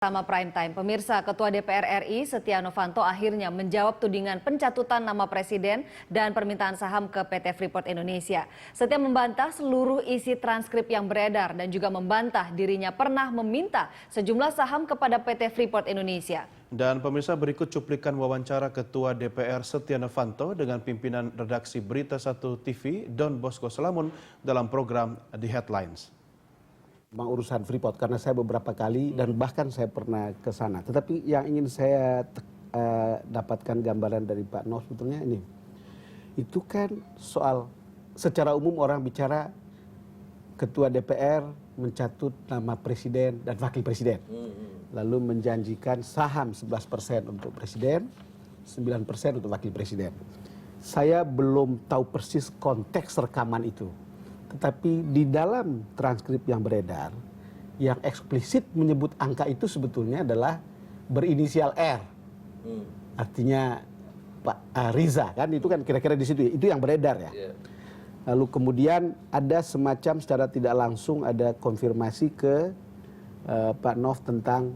Sama Prime Time, pemirsa, Ketua DPR RI Setia Novanto akhirnya menjawab tudingan pencatutan nama Presiden dan permintaan saham ke PT Freeport Indonesia. Setia membantah seluruh isi transkrip yang beredar dan juga membantah dirinya pernah meminta sejumlah saham kepada PT Freeport Indonesia. Dan pemirsa, berikut cuplikan wawancara Ketua DPR Setia Novanto dengan pimpinan redaksi Berita 1 TV Don Bosco Selamun dalam program The Headlines. Urusan Freeport karena saya beberapa kali dan bahkan saya pernah ke sana. Tetapi yang ingin saya dapatkan gambaran dari Pak Nov sebetulnya ini. Itu kan soal secara umum orang bicara Ketua DPR mencatut nama Presiden dan Wakil Presiden. Lalu menjanjikan saham 11% untuk Presiden, 9% untuk Wakil Presiden. Saya belum tahu persis konteks rekaman itu. Tetapi di dalam transkrip yang beredar, yang eksplisit menyebut angka itu sebetulnya adalah berinisial R. Artinya Pak Riza, kan itu kan kira-kira di situ, itu yang beredar ya. Lalu kemudian ada semacam secara tidak langsung ada konfirmasi ke Pak Nov tentang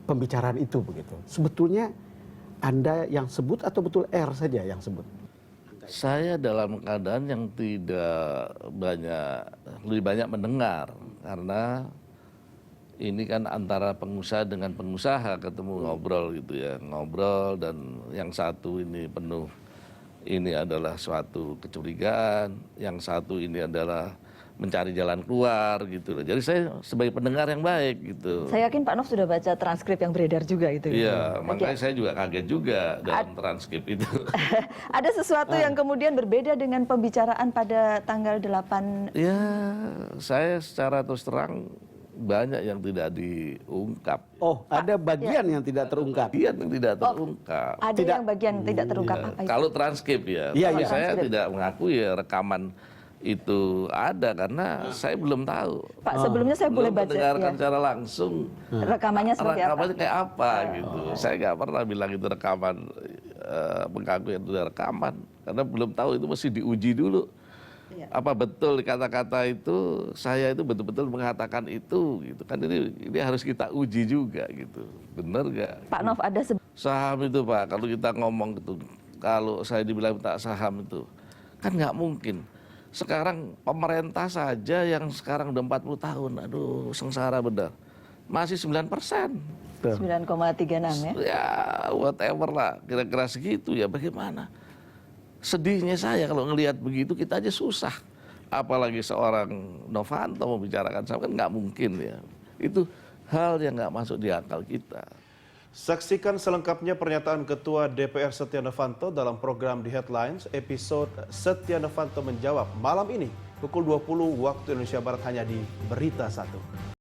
pembicaraan itu begitu. Sebetulnya Anda yang sebut atau betul R saja yang sebut? Saya dalam keadaan yang lebih banyak mendengar, karena ini kan antara pengusaha dengan pengusaha ketemu ngobrol gitu ya, ngobrol, dan yang satu ini penuh, ini adalah suatu kecurigaan, yang satu ini adalah mencari jalan keluar gitu loh. Jadi saya sebagai pendengar yang baik gitu. Saya yakin Pak Nov sudah baca transkrip yang beredar juga itu. Iya, makanya saya juga kaget juga dalam transkrip itu. Ada sesuatu yang kemudian berbeda dengan pembicaraan pada tanggal 8. Ya, saya secara terus terang banyak yang tidak diungkap. Oh, ada bagian yang tidak terungkap. Bagian yang tidak terungkap. Ada yang bagian tidak terungkap apa itu? Kalau transkrip ya, Iya, tapi iya. saya tidak mengakui ya rekaman itu ada karena saya belum tahu. Pak, sebelumnya saya boleh baca mendengarkan ya. secara langsung Rekamannya seperti apa? rekamannya kayak apa gitu. Saya nggak pernah bilang itu rekaman, mengaku itu rekaman, karena belum tahu, itu mesti diuji dulu. Apa betul kata-kata itu, saya itu betul-betul mengatakan itu gitu kan, ini harus kita uji juga gitu. Benar nggak? Pak Nov ada Saham itu Pak, kalau kita ngomong gitu, kalau saya dibilang minta saham itu kan nggak mungkin. Sekarang pemerintah saja yang sekarang udah 40 tahun, aduh sengsara benar, masih 9%. 9,36 ya? Ya whatever lah, kira-kira segitu ya, bagaimana. Sedihnya saya kalau ngelihat begitu, kita aja susah. Apalagi seorang Novanto membicarakan saham, kan nggak mungkin ya. Itu hal yang nggak masuk di akal kita. Saksikan selengkapnya pernyataan Ketua DPR Setia Novanto dalam program The Headlines episode Setia Novanto menjawab malam ini pukul 20 waktu Indonesia Barat hanya di Berita 1.